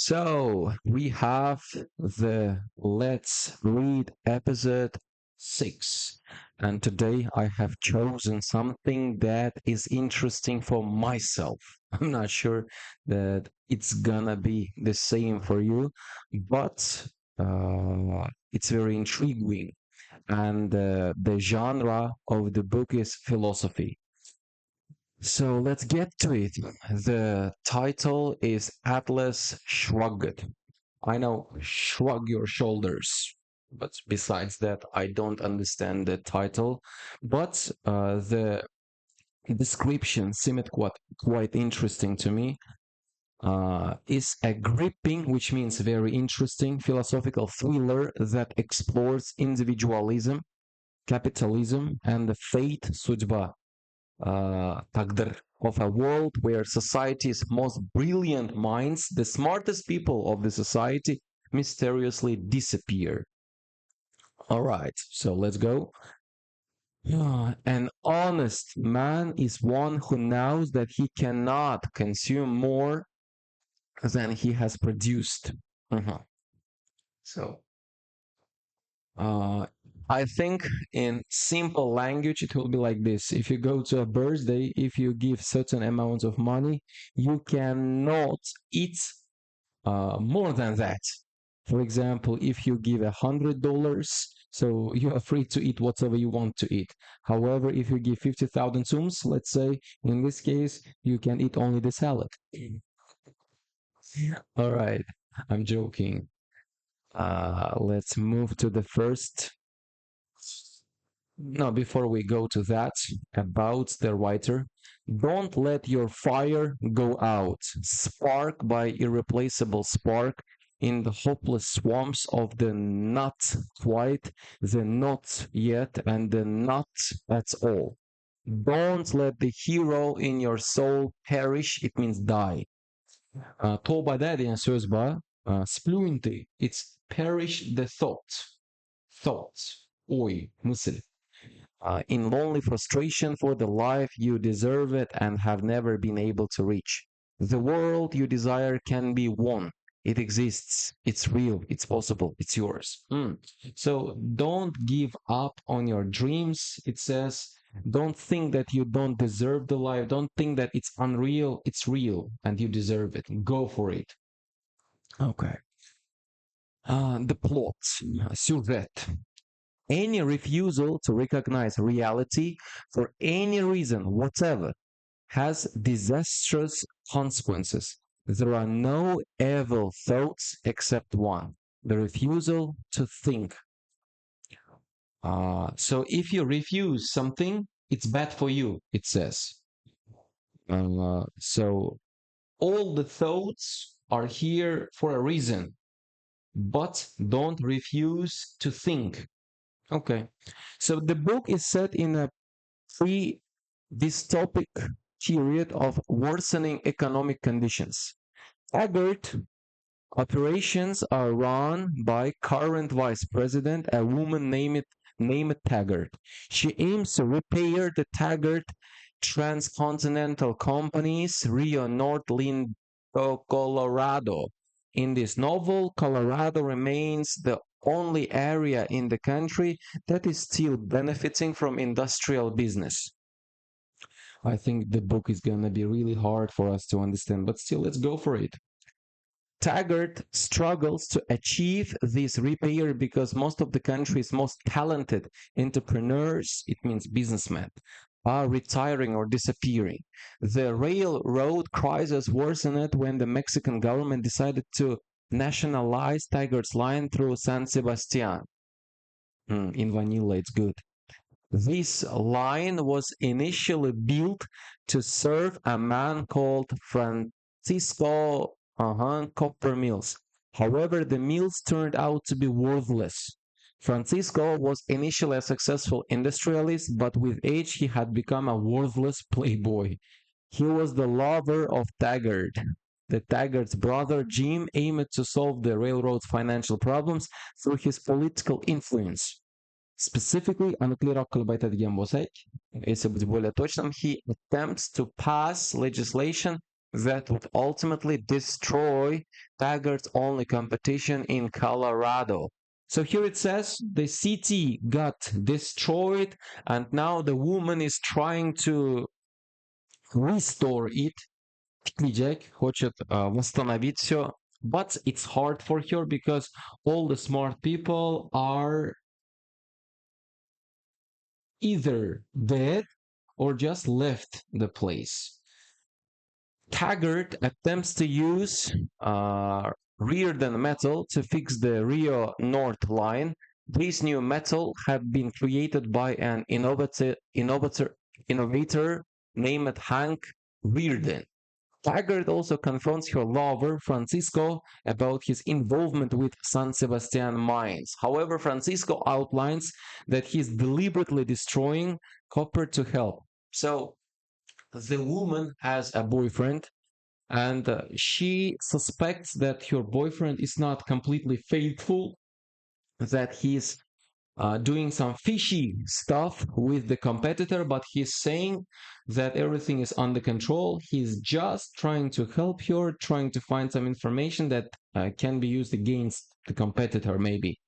So we have the Let's Read episode 6. And today I have chosen something that is interesting for myself. I'm not sure that it's gonna be the same for you, but it's very intriguing. And the genre of the book is philosophy. So let's get to it. The title is Atlas Shrugged. I know, shrug your shoulders. But besides that, I don't understand the title. But the description seemed quite interesting to me. Is a gripping, which means very interesting, philosophical thriller that explores individualism, capitalism, and the fate, судьба, taqdir, of a world where society's most brilliant minds, the smartest people of the society, mysteriously disappear. All right, so let's go. An honest man is one who knows that he cannot consume more than he has produced. Mhm. So, uh, I think in simple language, it will be like this. If you go to a birthday, if you give certain amounts of money, you cannot eat more than that. For example, if you give $100, so you are free to eat whatever you want to eat. However, if you give 50,000 sums, let's say, in this case, you can eat only the salad. All right, I'm joking. Let's move to the first. No, before we go to that, about the writer, don't let your fire go out. Spark by irreplaceable spark in the hopeless swamps of the not quite, the not yet, and the not at all. Don't let the hero in your soul perish. It means die. Tövbe diyen söz var. Spluinti. It's perish the thought. Thought. Oy. Mısır. In lonely frustration for the life you deserve it and have never been able to reach. The world you desire can be won. It exists. It's real. It's possible. It's yours. So don't give up on your dreams. It says, don't think that you don't deserve the life. Don't think that it's unreal. It's real and you deserve it. Go for it. Okay. The plot, sujet. Any refusal to recognize reality for any reason whatever has disastrous consequences. There are no evil thoughts except one, the refusal to think. So if you refuse something, it's bad for you, it says. So all the thoughts are here for a reason, but don't refuse to think. Okay. So the book is set in a pre-dystopic period of worsening economic conditions. Taggart operations are run by current vice president, a woman named Taggart. She aims to repair the Taggart transcontinental companies, Rio North Lindo, Colorado. In this novel, Colorado remains the only area in the country that is still benefiting from industrial business. I think the book is going to be really hard for us to understand, but still, let's go for it. Taggart struggles to achieve this repair because most of the country's most talented entrepreneurs, it means businessmen, are retiring or disappearing. The railroad crisis worsened when the Mexican government decided to nationalize Taggart's line through San Sebastian. In vanilla, it's good. This line was initially built to serve a man called Francisco Copper Mills. However, the mills turned out to be worthless. Francisco was initially a successful industrialist, but with age he had become a worthless playboy. He was the lover of Taggart. The Taggart's brother Jim aimed to solve the railroad's financial problems through his political influence. Specifically, если быть более точным, he attempts to pass legislation that would ultimately destroy Taggart's only competition in Colorado. So here it says the city got destroyed, and now the woman is trying to restore it. Jack хочет восстановить все, but it's hard for her because all the smart people are either dead or just left the place. Taggart attempts to use rear-than metal to fix the Rio North line. This new metal had been created by an innovator named Hank Reardon. Taggart also confronts her lover, Francisco, about his involvement with San Sebastian mines. However, Francisco outlines that he's deliberately destroying copper to help. So the woman has a boyfriend, and she suspects that her boyfriend is not completely faithful, that he's doing some fishy stuff with the competitor, but he's saying that everything is under control. He's just trying to help her, trying to find some information that can be used against the competitor, maybe.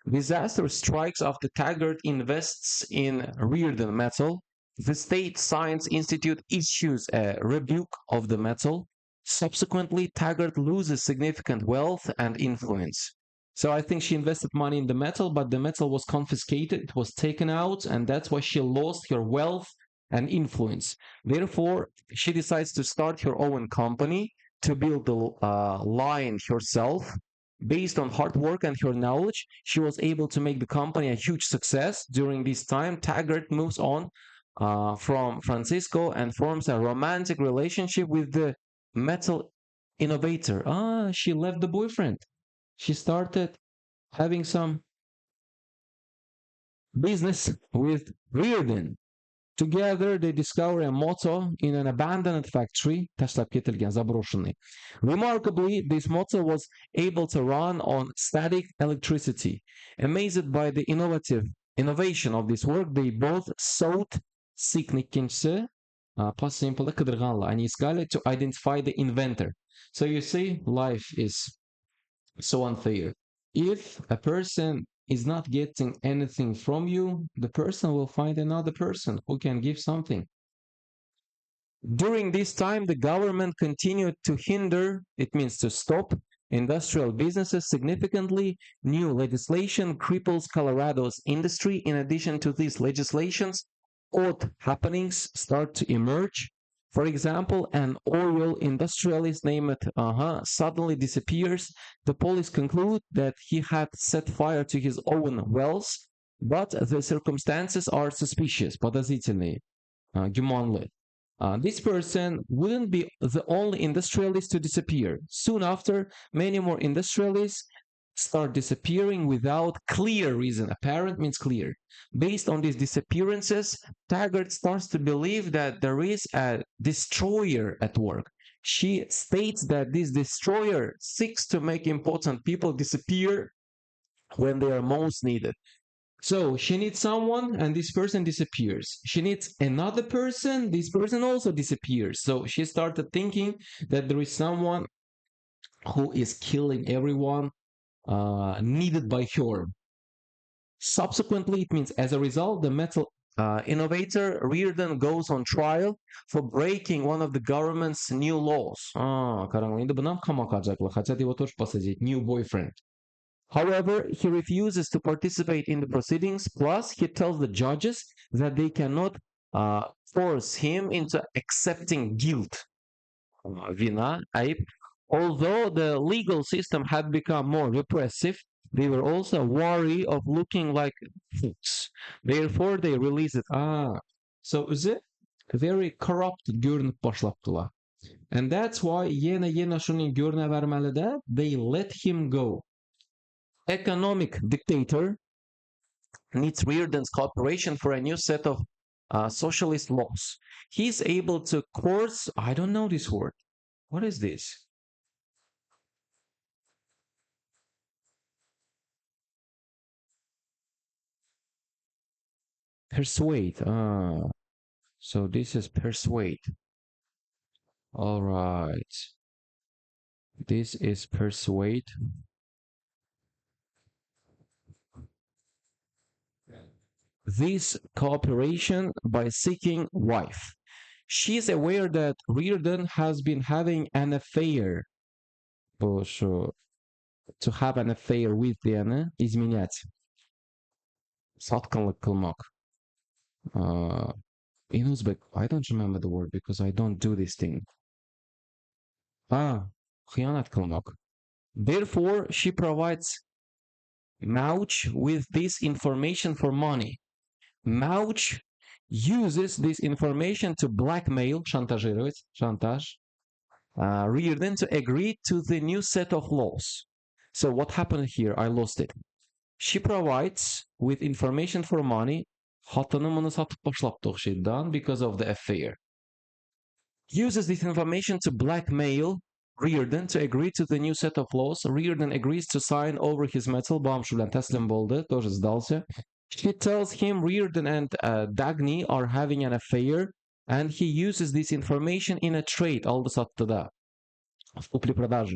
Disaster strikes after Taggart invests in Reardon Metal. The State Science Institute issues a rebuke of the metal. Subsequently, Taggart loses significant wealth and influence. So I think she invested money in the metal, but the metal was confiscated, it was taken out, and that's why she lost her wealth and influence. Therefore, she decides to start her own company to build the line herself. Based on hard work and her knowledge, she was able to make the company a huge success. During this time, Taggart moves on from Francisco and forms a romantic relationship with the metal innovator. She left the boyfriend. She started having some business with Reardon. Together, they discover a motor in an abandoned factory. Remarkably, this motor was able to run on static electricity. Amazed by the innovation of this work, they both sought significance, past simple to identify the inventor. So you see, life is so unfair. If a person is not getting anything from you, the person will find another person who can give something. During this time, the government continued to hinder, it means to stop, industrial businesses significantly. New legislation cripples Colorado's industry. In addition to these legislations, odd happenings start to emerge. For example, an oil industrialist named suddenly disappears. The police conclude that he had set fire to his own wells, but the circumstances are suspicious, подозрительные, гуманные. This person wouldn't be the only industrialist to disappear. Soon after, many more industrialists start disappearing without clear reason. Apparent means clear. Based on these disappearances, Taggart starts to believe that there is a destroyer at work. She states that this destroyer seeks to make important people disappear when they are most needed. So she needs someone, and this person disappears. She needs another person, this person also disappears. So she started thinking that there is someone who is killing everyone needed by her. Subsequently, it means as a result, the metal innovator Reardon goes on trial for breaking one of the government's new laws. New boyfriend. However, he refuses to participate in the proceedings. Plus, he tells the judges that they cannot force him into accepting guilt. Vina, ayıp. Although the legal system had become more repressive, they were also wary of looking like fools. Therefore, they released it. So it very corrupt görünüp başlattılar. And that's why yena şunun görünə verməlidə they let him go. Economic dictator needs Reardon's cooperation for a new set of socialist laws. He's able to coerce, I don't know this word. What is this? Persuade. So this is persuade. All right. This is persuade. This cooperation by seeking wife. She is aware that Reardon has been having an affair. Что to have an affair with Diana, изменять. Сатканлык кылмак. In Uzbek, I don't remember the word because I don't do this thing. Хыянат кылмак. Therefore, she provides Mauch with this information for money. Mauch uses this information to blackmail, шантажировать, шантаж, Reardon to agree to the new set of laws. So what happened here? I lost it. She provides with information for money. Хатыны мұны сатып башлапты окшойт because of the affair. Uses this information to blackmail Reardon to agree to the new set of laws. Reardon agrees to sign over his metal. Баамшы белән тәслим булды, тоже сдался. She tells him Reardon and Dagny are having an affair, and he uses this information in a trade. Алды сатты да. В купле-продаже.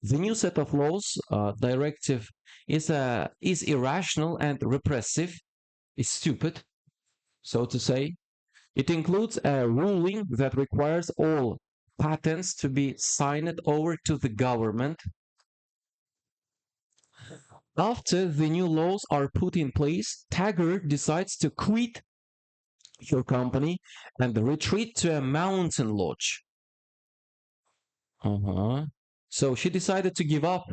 The new set of laws, directive, is irrational and repressive. It's stupid, so to say. It includes a ruling that requires all patents to be signed over to the government. After the new laws are put in place, Taggart decides to quit her company and retreat to a mountain lodge. So she decided to give up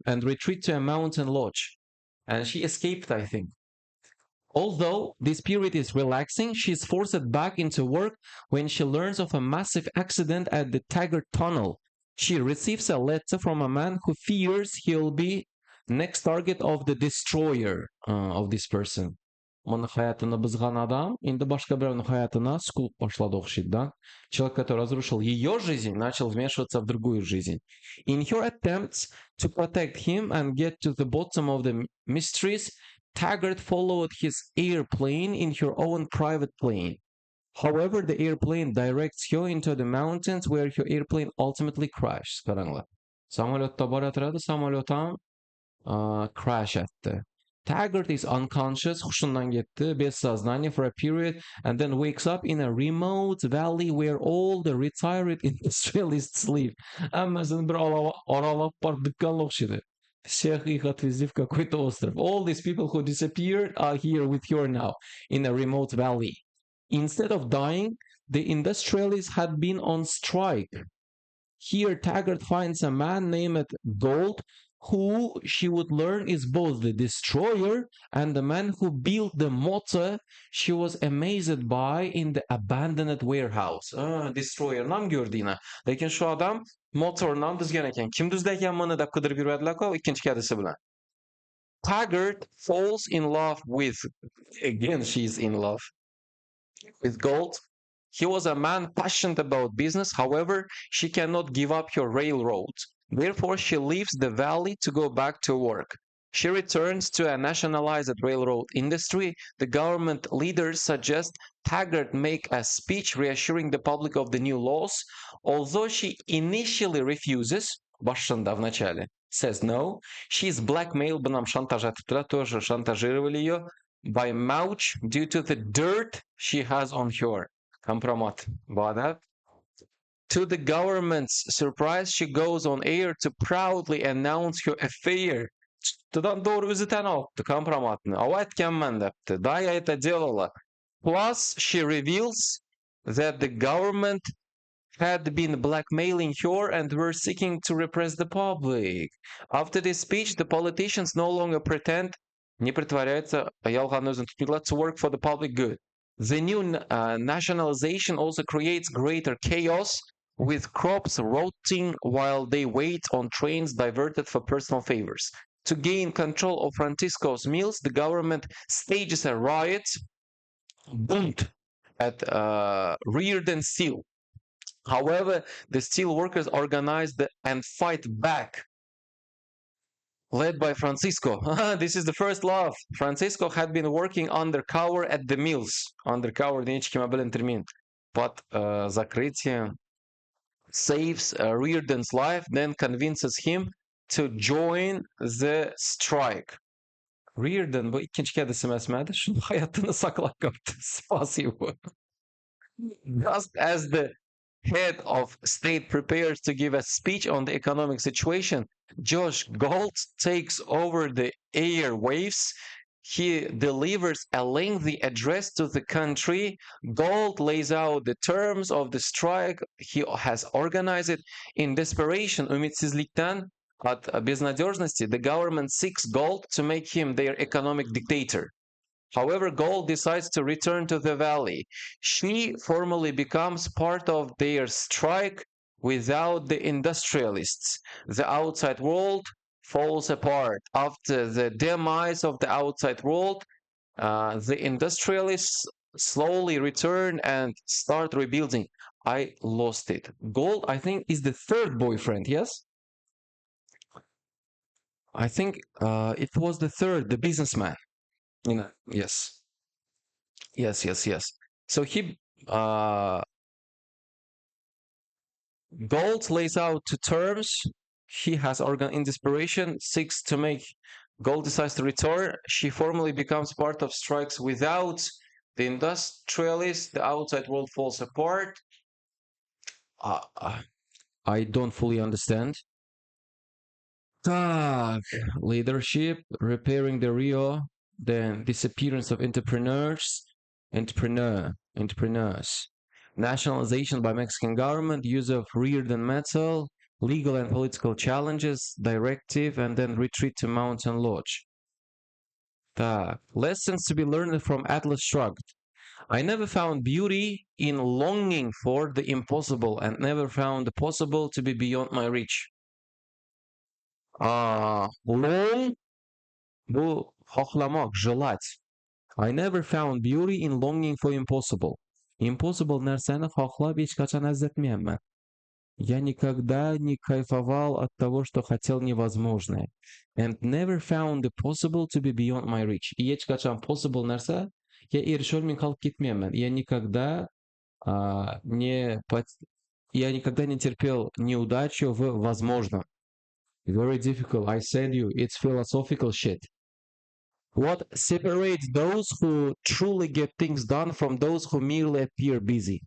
and retreat to a mountain lodge. And she escaped, I think. Although this period is relaxing, she is forced back into work when she learns of a massive accident at the Taggart Tunnel. She receives a letter from a man who fears he'll be next target of the destroyer of this person. Оның хаятына бұзған адам, енді башка біреудің хаятына скулп башлады окшойт да. Человек, который разрушил ее жизнь, начал вмешиваться в другую жизнь. In her attempts to protect him and get to the bottom of the mysteries, Taggart followed his airplane in her own private plane. However, the airplane directs her into the mountains where her airplane ultimately crashes. Қараңlar. Самолетта бара тұрады, самолетам crash etdi. Taggart is unconscious, huşundan gitti, без сознания for a period, and then wakes up in a remote valley where all the retired industrialists live. Аммасын бір аралап барып дыққанлық шеді. Всех их отвезли в какой-то остров. All these people who disappeared are here with her now, in a remote valley. Instead of dying, the industrialists had been on strike. Here, Taggart finds a man named Gold, who she would learn is both the destroyer and the man who built the motor she was amazed by in the abandoned warehouse. Destroyer nam gördü yine. Lekin şu adam motordan düzgen eken. Kim düzdeyken bunu da kıdırıp yürüdüler ko ikinci kedisi bilen. Taggart falls in love with, again she's in love with Gold. He was a man passionate about business. However, she cannot give up her railroads. Therefore, she leaves the valley to go back to work. She returns to a nationalized railroad industry. The government leaders suggest Taggart make a speech reassuring the public of the new laws. Although she initially refuses, başında в начале, says no, she is blackmailed, бынам шантаж ettiler, тоже шантажировали ее, by Mauch due to the dirt she has on her. Компромат. Бадат. To the government's surprise, she goes on air to proudly announce her affair. Çıktıdan doğru özü tən aldı kompromatını. Ava etken mən depti. Da ya это делала. Plus, she reveals that the government had been blackmailing her and were seeking to repress the public. After this speech, the politicians no longer pretend, не притворяются, ялған өзін tutmuyorlar, to work for the public good. The new nationalization also creates greater chaos, with crops rotting while they wait on trains diverted for personal favors. To gain control of Francisco's mills, the government stages a riot, boomed at Reardon Steel. However, the steel workers organize and fight back, led by Francisco. This is the first love. Francisco had been working undercover at the mills. Undercover, but закрытие saves Reardon's life, then convinces him to join the strike. Reardon bu ikinci kedisi mesmedi. Şunun hayatını saklak kaptı. Spasibo. Just as the head of state prepares to give a speech on the economic situation, Josh Galt takes over the airwaves. He delivers a lengthy address to the country. Galt lays out the terms of the strike he has organized it. In desperation, ümitsizlikten, от безнадежности, the government seeks Galt to make him their economic dictator. However, Gold decides to return to the valley. She formally becomes part of their strike without the industrialists. The outside world falls apart. After the demise of the outside world, the industrialists slowly return and start rebuilding. I lost it. Gold, I think, is the third boyfriend, yes? I think it was the third, the businessman. Yes. Yes. So he Gold lays out two terms. He has organ in desperation, seeks to make Gold decides to return. She formally becomes part of strikes without the industrialists. The outside world falls apart. I don't fully understand. Так, leadership, repairing the Rio, then disappearance of entrepreneurs, nationalization by Mexican government, use of Rearden metal, legal and political challenges, directive, and then retreat to Mountain Lodge. Так, lessons to be learned from Atlas Shrugged. I never found beauty in longing for the impossible and never found the possible to be beyond my reach. Long bu hohlamak, желать. I never found beauty in longing for impossible. Impossible нәрсәне хоhlab hech qachon azzetmayman. Я никогда не кайфовал от того, что хотел невозможное. And never found the possible to be beyond my reach. И hech qachon possible нәрсә я erisholmay qolib ketmayman. Я никогда не терпел неудачу в возможном. Very difficult. I said you, it's philosophical shit. What separates those who truly get things done from those who merely appear busy?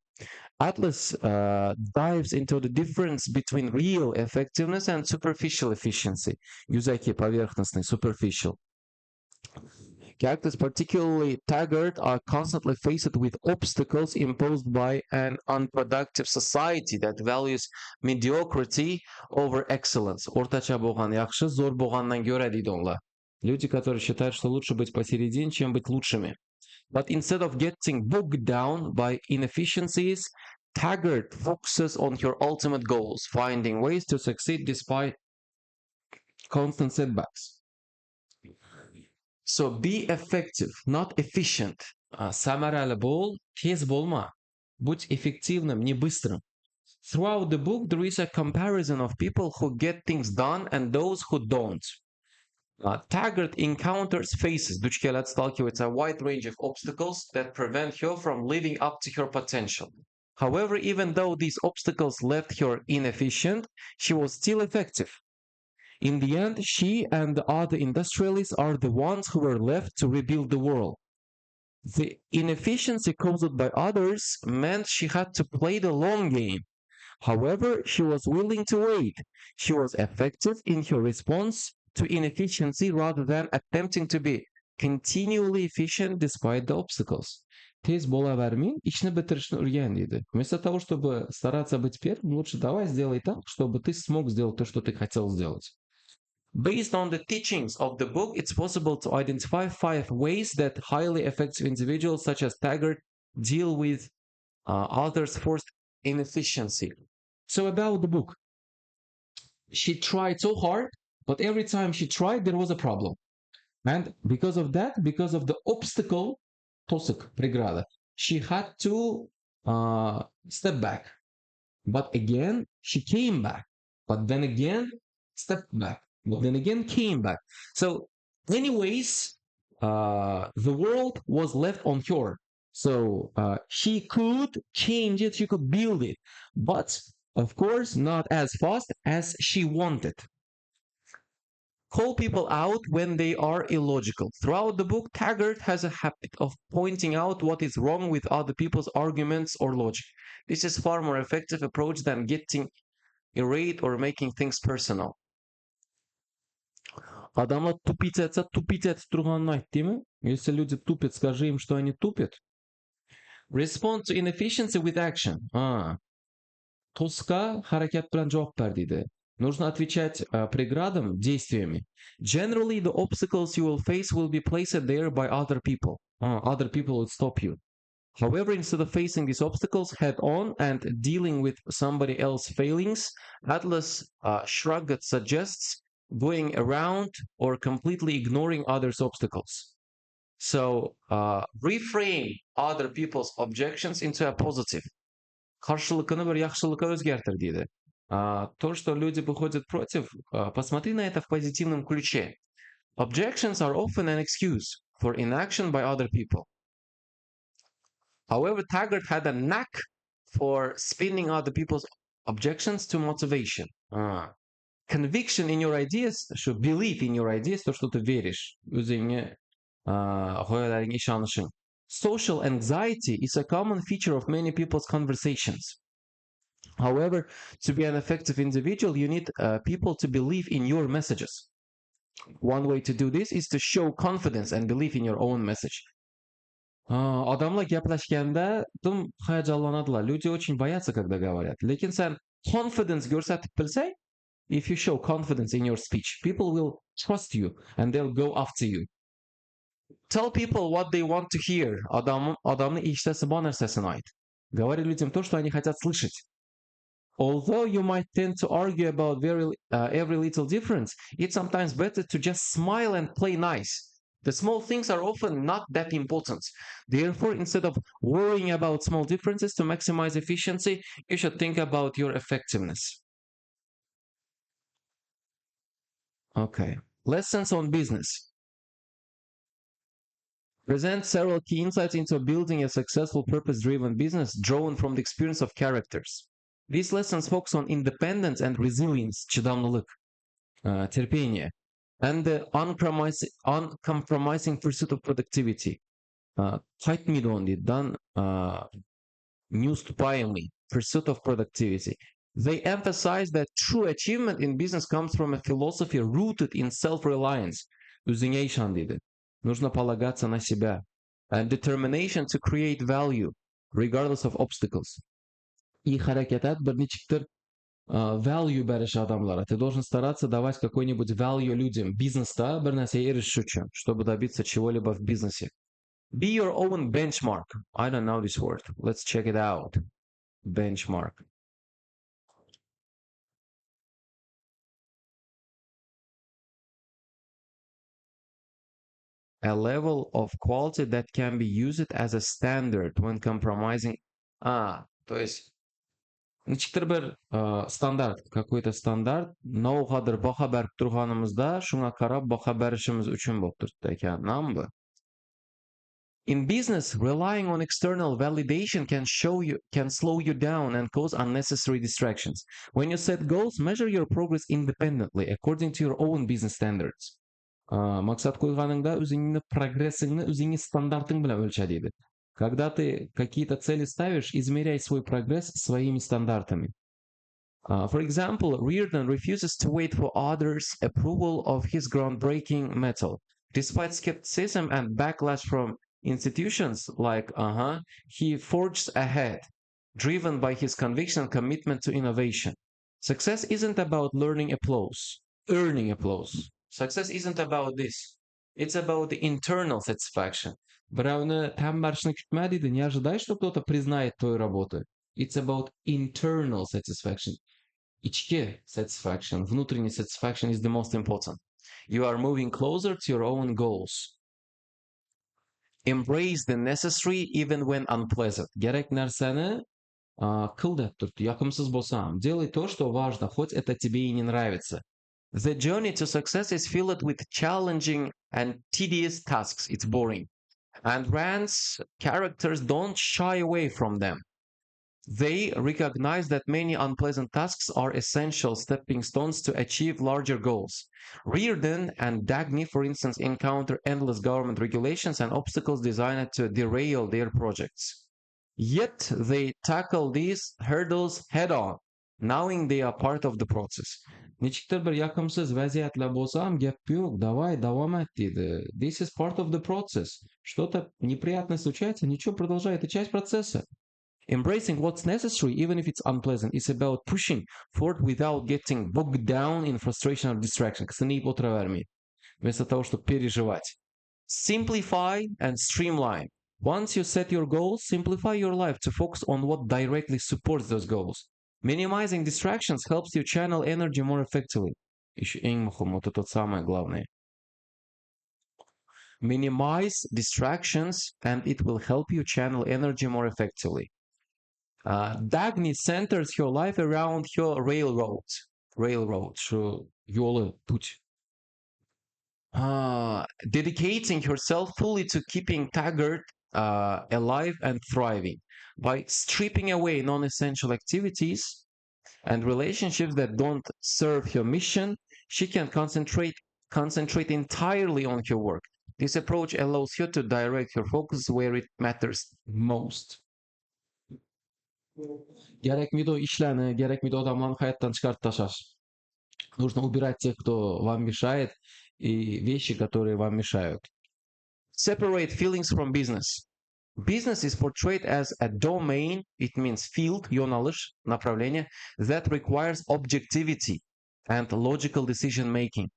Atlas dives into the difference between real effectiveness and superficial efficiency. Yüzeyki, поверхностный, superficial. Characters, particularly Taggart, are constantly faced with obstacles imposed by an unproductive society that values mediocrity over excellence. Ортача болған яқшы, зор болғаннан көрә дейді олар. Люди, которые считают, что лучше быть посередине, чем быть лучшими. But instead of getting bogged down by inefficiencies, Taggart focuses on her ultimate goals, finding ways to succeed despite constant setbacks. So be effective, not efficient. Самаралы бол, тез болма. Будь эффективным, не быстрым. Throughout the book, there is a comparison of people who get things done and those who don't. Taggart encounters faces, Duchkelat сталкивается a wide range of obstacles that prevent her from living up to her potential. However, even though these obstacles left her inefficient, she was still effective. In the end, she and the other industrialists are the ones who were left to rebuild the world. The inefficiency caused by others meant she had to play the long game. However, she was willing to wait. She was effective in her response to inefficiency rather than attempting to be continually efficient despite the obstacles. Тез бола бермей, ишни бітірішні үрген дейді. Вместо того, чтобы стараться быть первым, лучше давай сделай так, чтобы ты смог сделать то, что ты хотел сделать. Based on the teachings of the book, it's possible to identify 5 ways that highly effective individuals such as Taggart deal with others' forced inefficiency. So about the book. She tried so hard, but every time she tried, there was a problem. And because of that, because of the obstacle, tosuk, преграда, she had to step back. But again, she came back. But then again, stepped back. But then again, came back. So anyways, the world was left on her. So she could change it, she could build it, but of course not as fast as she wanted. Call people out when they are illogical. Throughout the book, Taggart has a habit of pointing out what is wrong with other people's arguments or logic. This is far more effective approach than getting irate or making things personal. Адамlar тупить етіп тұрғанын айт, değil mi? Если люди тупят, скажи им, что они тупят. Respond to inefficiency with action. Тосқа харакет bilan javob ber deydi. Нужно отвечать преградам действиями. Generally, the obstacles you will face will be placed there by other people. Other people will stop you. However, instead of facing these obstacles head on and dealing with somebody else's failings, Atlas Shrugged suggests going around or completely ignoring others' obstacles. So, reframe other people's objections into a positive. Қарсылығын бір яқшылыққа өзгертір дейді. То, что люди выходят против, посмотри на это в позитивном ключе. Objections are often an excuse for inaction by other people. However, Taggart had a knack for spinning other people's objections to motivation. Conviction in your ideas, что belief in your ideas, то, что ты веришь, өзіңе ғояларың ишанышың. Social anxiety is a common feature of many people's conversations. However, to be an effective individual, you need people to believe in your messages. One way to do this is to show confidence and belief in your own message. Адамlar gaplashganda dum hayajonlanadilar. Люди очень боятся, когда говорят. Lekin sen confidence ko'rsatib bilsang, if you show confidence in your speech, people will trust you and they'll go after you. Tell people what they want to hear. Адамны eshitasi bor narsasini ayt. Говори людям то, что они хотят слышать. Although you might tend to argue about every little difference, it's sometimes better to just smile and play nice. The small things are often not that important. Therefore, instead of worrying about small differences to maximize efficiency, you should think about your effectiveness. Okay. Lessons on business. Present several key insights into building a successful purpose-driven business drawn from the experience of characters. These lessons focus on independence and resilience, чыдамдылык, терпение, and the uncompromising pursuit of productivity. Қайтмейді оны дейді, неуступаемый pursuit of productivity. They emphasize that true achievement in business comes from a philosophy rooted in self-reliance. Өзіңе ишан дейді. Нужно полагаться на себя. And determination to create value, regardless of obstacles. И харакетат бір ничектір value бериш адамларға. Ты должен стараться давать какой-нибудь value людям. Бизнеста бір нәрсе еріш үшін, чтобы добиться чего-либо в бизнесе. Be your own benchmark. I don't know this word. Let's check it out. Benchmark. A level of quality that can be used as a standard when compromising. То есть ничектір бір стандарт, какой-то стандарт, науғадыр баха беріп тұрғанымызда, шуңа қарап баха берішіміз үшін болып тұрды екен, намбы? In business, relying on external validation can slow you down and cause unnecessary distractions. When you set goals, measure your progress independently according to your own business standards. Мақсат қойғаныңда өзіңнің прогрессіңні өзіңнің стандартың білен өлчә дейді. Когда ты какие-то цели ставишь, измеряй свой прогресс своими стандартами. For example, Reardon refuses to wait for others' approval of his groundbreaking method. Despite skepticism and backlash from institutions like he forged ahead, driven by his conviction and commitment to innovation. Success isn't about earning applause. Success isn't about this. It's about the internal satisfaction. Бәрәуні тәм бәршіні күтмә дейді, не ожидай, что кто-то признает твою работу. It's about internal satisfaction. Içki satisfaction, внутренний satisfaction is the most important. You are moving closer to your own goals. Embrace the necessary even when unpleasant. Керек нәрсәні қыл деп тұрды, яқымсыз болсам. Делай то, что важно, хоть это тебе и не нравится. The journey to success is filled with challenging and tedious tasks. It's boring. And Rand's characters don't shy away from them. They recognize that many unpleasant tasks are essential stepping stones to achieve larger goals. Reardon and Dagny, for instance, encounter endless government regulations and obstacles designed to derail their projects. Yet they tackle these hurdles head on, knowing they are part of the process. Ничектер bir yoqimsiz vaziyatlar bo'lsa ham gap yo'q, давай, davom et deydi. This is part of the process. Что-то неприятное случается, ничего, продолжай, это часть процесса. Embracing what's necessary, even if it's unpleasant, is about pushing forward without getting bogged down in frustration or distraction. Кстати, вместо того, чтобы переживать. Simplify and streamline. Once you set your goals, simplify your life to focus on what directly supports those goals. Minimizing distractions helps you channel energy more effectively. Еще ең мөһим, вот это самое главное. Minimize distractions and it will help you channel energy more effectively. Dagny centers her life around her railroad. Railroad, şu yolu, put. Dedicating herself fully to keeping Taggart alive and thriving by stripping away non-essential activities and relationships that don't serve her mission. She can concentrate entirely on her work. This approach allows her to direct her focus where it matters most. Gerekmedi o işlerini, gerekmedi adamların hayattan çıkartıp taşar. Нужно убирать тех, кто вам мешает, и вещи, которые вам мешают. Separate feelings from business. Business is portrayed as a domain, it means field, your knowledge, направление, that requires objectivity and logical decision making.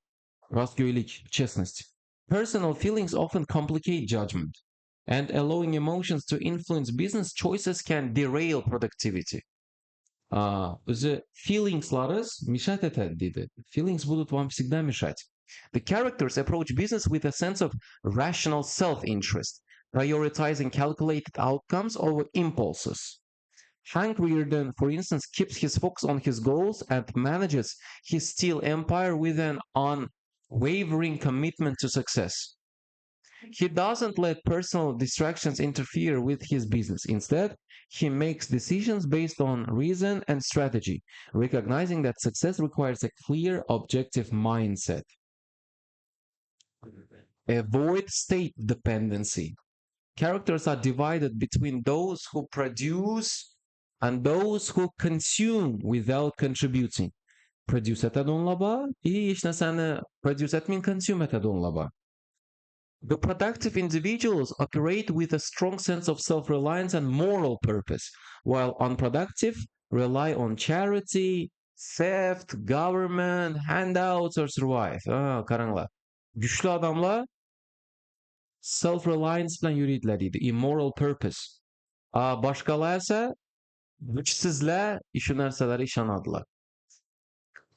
Разгёйлик, честность. Personal feelings often complicate judgment, and allowing emotions to influence business choices can derail productivity. O'zi feelingslaringiz mешать etadi deydi. Feelings будут вам всегда мешать. The characters approach business with a sense of rational self-interest, prioritizing calculated outcomes over impulses. Hank Reardon, for instance, keeps his focus on his goals and manages his steel empire with an unwavering commitment to success. He doesn't let personal distractions interfere with his business. Instead, he makes decisions based on reason and strategy, recognizing that success requires a clear, objective mindset. Avoid state dependency. Characters are divided between those who produce and those who consume without contributing. Produce etadon laba, и hech narsani produce etmang, consume etadon laba. The productive individuals operate with a strong sense of self-reliance and moral purpose, while unproductive rely on charity, theft, government, handouts or survive. Qaranglar. Güçlü adamlar self-reliance bilan yuriydilar deydi. Immoral purpose. Boshqalar esa kuchsizlar shu narsalarga ishonadilar.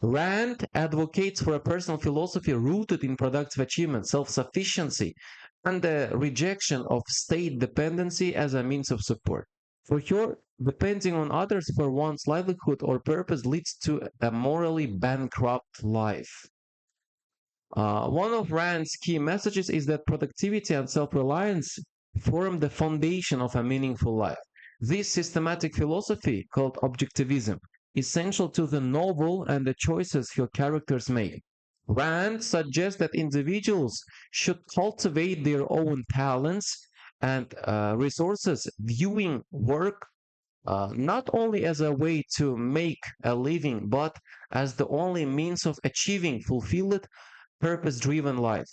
Rand advocates for a personal philosophy rooted in productive achievement, self-sufficiency, and the rejection of state dependency as a means of support. For sure, depending on others for one's livelihood or purpose leads to a morally bankrupt life. One of Rand's key messages is that productivity and self-reliance form the foundation of a meaningful life. This systematic philosophy, called objectivism, essential to the novel and the choices her characters make. Rand suggests that individuals should cultivate their own talents and resources, viewing work not only as a way to make a living, but as the only means of achieving fulfilled, purpose-driven life.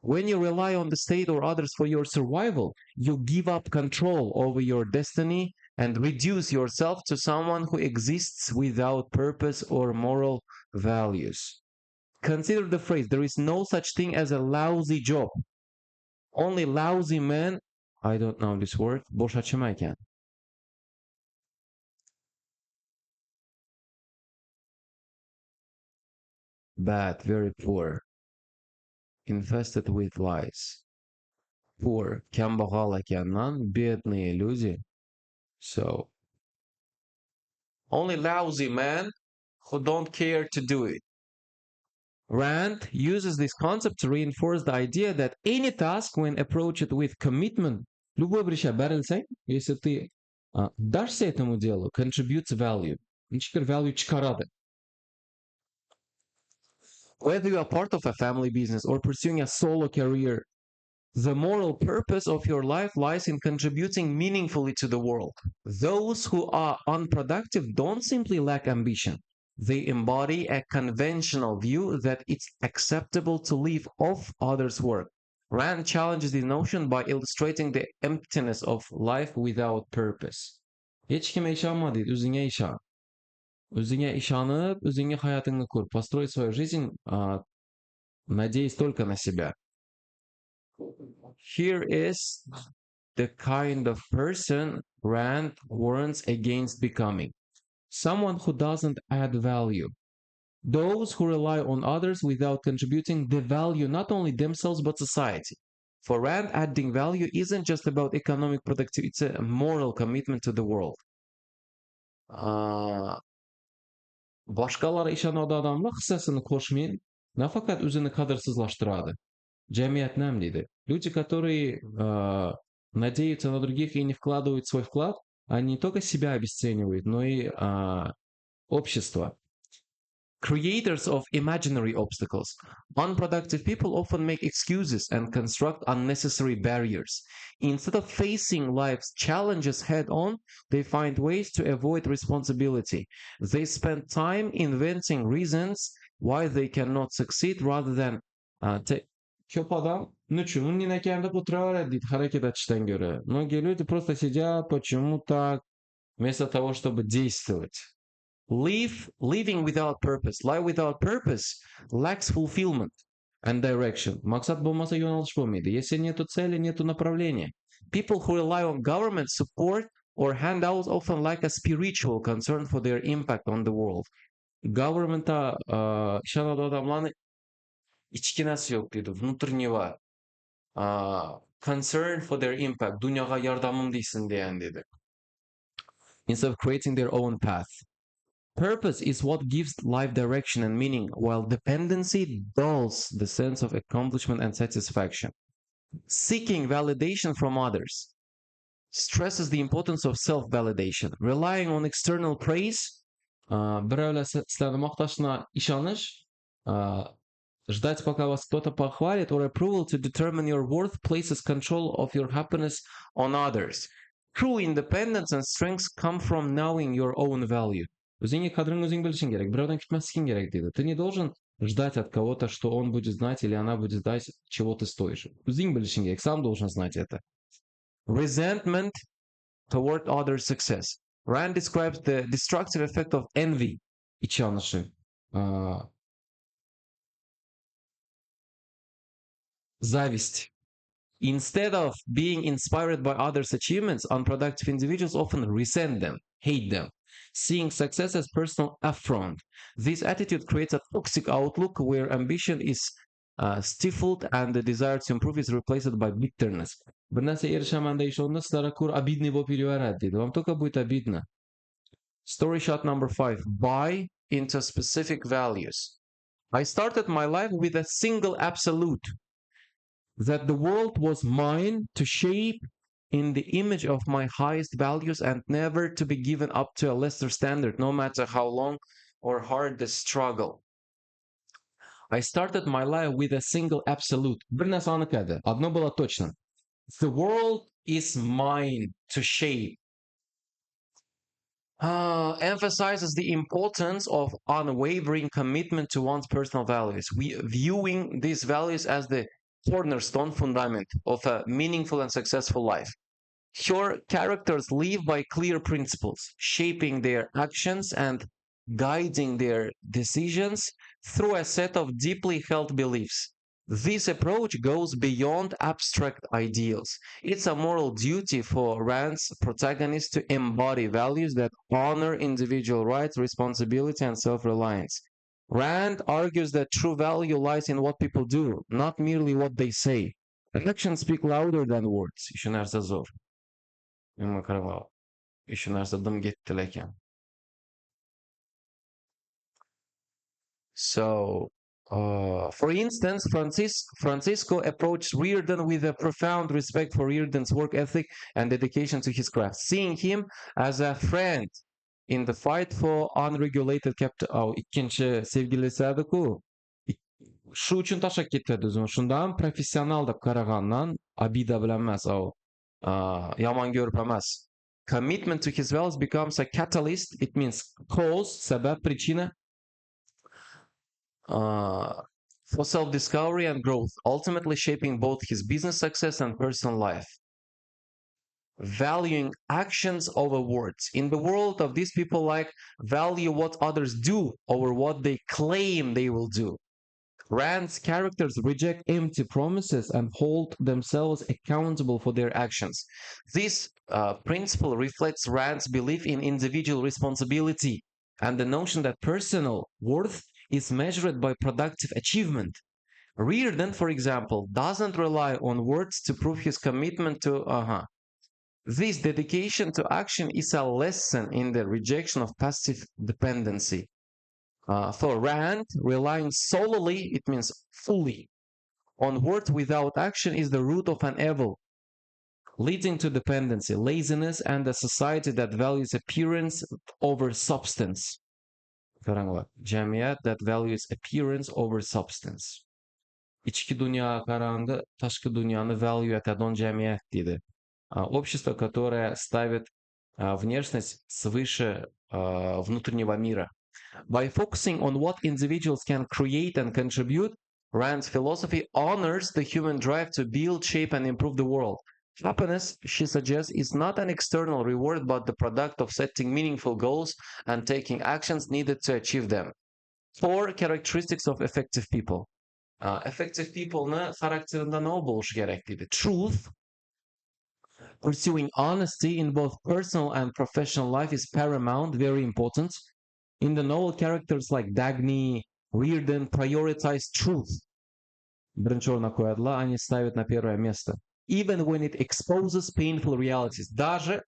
When you rely on the state or others for your survival, you give up control over your destiny and reduce yourself to someone who exists without purpose or moral values. Consider the phrase, there is no such thing as a lousy job. Only lousy men, I don't know this word, boş açmayken. Bad, very poor. Infested with lies. Poor, кambag'al ekandan, бедные люди. So, only lousy men who don't care to do it. Rand uses this concept to reinforce the idea that any task, when approached with commitment, любое решение, если ты дашься этому делу, contributes value. Value çıkarады. Whether you are part of a family business or pursuing a solo career, the moral purpose of your life lies in contributing meaningfully to the world. Those who are unproductive don't simply lack ambition. They embody a conventional view that it's acceptable to live off others' work. Rand challenges this notion by illustrating the emptiness of life without purpose. Hiç kime işanma değil, özüne işan. Özüne işanıp, özüne hayatını kur. Построй свою жизнь, надеясь только на себя. Here is the kind of person Rand warns against becoming. Someone who doesn't add value. Those who rely on others without contributing the value not only themselves but society. For Rand, adding value isn't just about economic productivity, it's a moral commitment to the world. Başkaları işanada adamla hissesini koşmayın, nafakat özünü kadırsızlaştırады. Джамиат Намлиды. Люди, которые надеются на других и не вкладывают свой вклад, они не только себя обесценивают, но и общество. Creators of imaginary obstacles. Unproductive people often make excuses and construct unnecessary barriers. Instead of facing life's challenges head on, they find ways to avoid responsibility. They spend time inventing reasons why they cannot succeed rather than Köp adam, ничего не накидает утра, харакет отчитан göre. Но люди просто сидят, почему так, вместо того, чтобы действовать. Living without purpose, life without purpose, lacks fulfillment and direction. Максат болмаса юнalış болмайды. Если нету цели, нету направления. People who rely on government support or handouts often lack a spiritual concern for their impact on the world. Government'a işan adamlarını içki nasıl yok dedi, внутреннего concern for their impact, dünyaya yardımım değilsin diyen dedi. Instead of creating their own path. Purpose is what gives life direction and meaning, while dependency dulls the sense of accomplishment and satisfaction. Seeking validation from others stresses the importance of self-validation. Relying on external praise, біреулер сілерді мақташына işanış, ждать, пока вас кто-то похвалит, or approval to determine your worth places control of your happiness on others. True independence and strength come from knowing your own value. Өзіңе қадірің өзің білішің керек, біреуден күтмесін керек дейді. Ты не должен ждать от кого-то, что он будет знать или она будет знать, чего ты стоишь. Өзің білішің керек, сам должен знать это. Resentment toward others' success. Rand describes the destructive effect of envy. İçanışı. Зависть. Instead of being inspired by others' achievements, unproductive individuals often resent them, hate them, seeing success as personal affront. This attitude creates a toxic outlook where ambition is stifled and the desire to improve is replaced by bitterness. Обидный его переворот. Вам только будет обидно. Story shot number 5. Buy into specific values. I started my life with a single absolute, that the world was mine to shape in the image of my highest values and never to be given up to a lesser standard, no matter how long or hard the struggle. I started my life with a single absolute. Одно было точно. The world is mine to shape. Emphasizes the importance of unwavering commitment to one's personal values. Viewing these values as the cornerstone fundament of a meaningful and successful life. Your characters live by clear principles, shaping their actions and guiding their decisions through a set of deeply held beliefs. This approach goes beyond abstract ideals. It's a moral duty for Rand's protagonists to embody values that honor individual rights, responsibility, and self-reliance. Rand argues that true value lies in what people do, not merely what they say. Actions speak louder than words. Еще нәрсе зор. Еще нәрсе дым кетті екен. So, For instance, Francisco approached Reardon with a profound respect for Reardon's work ethic and dedication to his craft, seeing him as a friend in the fight for unregulated capital. İkinci sevgilisi adı shu uchun tashlab ketadi o'zini shundan professional deb qaragandan abida bilan emas yomon ko'rib emas. Commitment to his values becomes a catalyst. It means cause, sabab, причина, uh, for self-discovery and growth, ultimately shaping both his business success and personal life. Valuing actions over words. In the world of these people, like value what others do over what they claim they will do. Rand's characters reject empty promises and hold themselves accountable for their actions. This principle reflects Rand's belief in individual responsibility and the notion that personal worth is measured by productive achievement. Reardon, for example, doesn't rely on words to prove his commitment to This dedication to action is a lesson in the rejection of passive dependency. For Rand, relying solely, it means fully, on words without action is the root of an evil, leading to dependency, laziness, and a society that values appearance over substance. Jamiyat that values appearance over substance. Ichki dunyo qaraganda tashqi dunyoni value etadigan jamiyat deydi. Общество, которое ставит внешность свыше внутреннего мира. By focusing on what individuals can create and contribute, Rand's philosophy honors the human drive to build, shape, and improve the world. Happiness, she suggests, is not an external reward but the product of setting meaningful goals and taking actions needed to achieve them. 4 characteristics of effective people. Effective people'ni xarakterida nima bo'lishi kerak deydi? Truth, pursuing honesty in both personal and professional life is paramount, very important. In the novel, characters like Dagny, Reardon prioritize truth. Birinchi o'ringa qo'yadilar, они ставят на первое место. Even when it exposes painful realities. Даже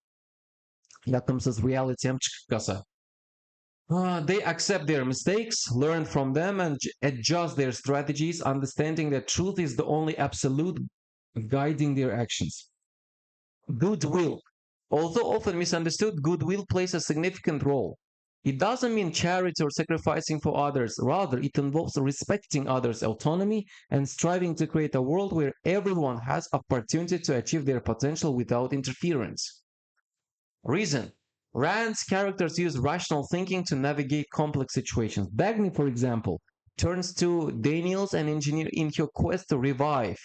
yoqimsiz reality ham chiqib qolsa. They accept their mistakes, learn from them, and adjust their strategies, understanding that truth is the only absolute guiding their actions. Goodwill. Although often misunderstood, goodwill plays a significant role. It doesn't mean charity or sacrificing for others. Rather, it involves respecting others' autonomy and striving to create a world where everyone has opportunity to achieve their potential without interference. Reason. Rand's characters use rational thinking to navigate complex situations. Dagny, for example, turns to Daniels, an engineer, in her quest to revive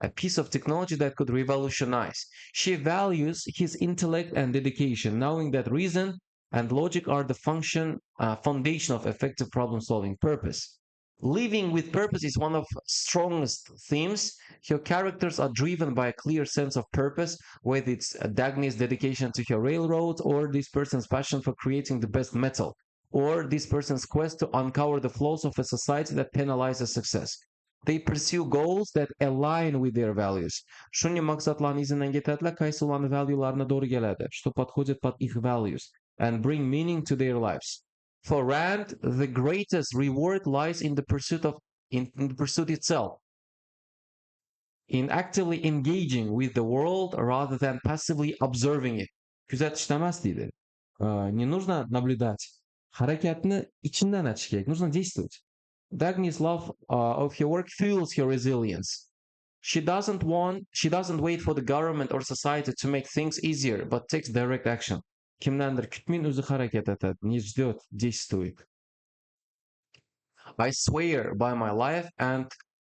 a piece of technology that could revolutionize. She values his intellect and dedication, knowing that reason and logic are the foundation of effective problem-solving. Purpose. Living with purpose is one of strongest themes. Her characters are driven by a clear sense of purpose, whether it's Dagny's dedication to her railroad, or this person's passion for creating the best metal, or this person's quest to uncover the flaws of a society that penalizes success. They pursue goals that align with their values. Shunga maqsadlarni izidan ketadilar, qaysi ularni valuelarini to'g'ri keladi, что подходит под их values, and bring meaning to their lives. For Rand, the greatest reward lies in the pursuit itself, in actively engaging with the world rather than passively observing it. Kuzatishda emas deydi. Не нужно наблюдать. Harakatni ichindan achish kerak. Нужно действовать. Dagny's love of her work fuels her resilience. She doesn't wait for the government or society to make things easier, but takes direct action. Kimdandir kutmay o'zi harakat etadi, не ждет, действует. I swear by my life and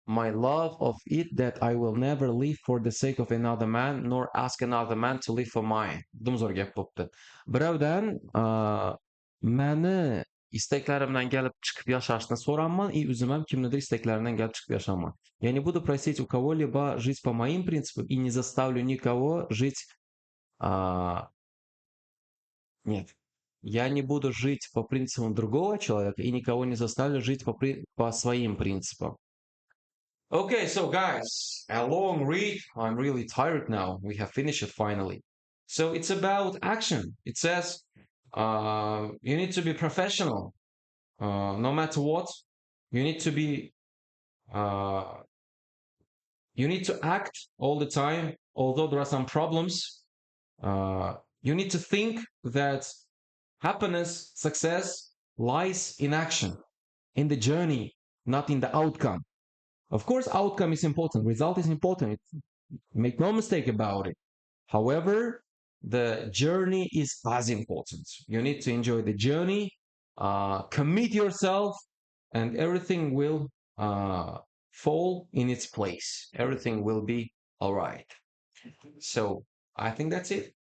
my love of it that I will never live for the sake of another man, nor ask another man to live for mine. Juda zo'r gap bo'pti. Birovdan mani istaklarimdan kelib chiqib yashashni so'raman, и o'zim ham kimnidir istaklaridan kelib chiqib yashayman. Я не буду просить у кого-либо жить по моим принципам и не заставлю никого жить Нет, я не буду жить по принципам другого человека и никого не заставлю жить по своим принципам. Okay, so guys, a long read. I'm really tired now. We have finished it finally. So it's about action. It says you need to be professional no matter what. You need to be Uh, you need to act all the time, although there are some problems. You need to think that happiness, success lies in action, in the journey, not in the outcome. Of course, outcome is important, result is important. Make no mistake about it. However, the journey is as important. You need to enjoy the journey, commit yourself, and everything will fall in its place. Everything will be all right. So I think that's it.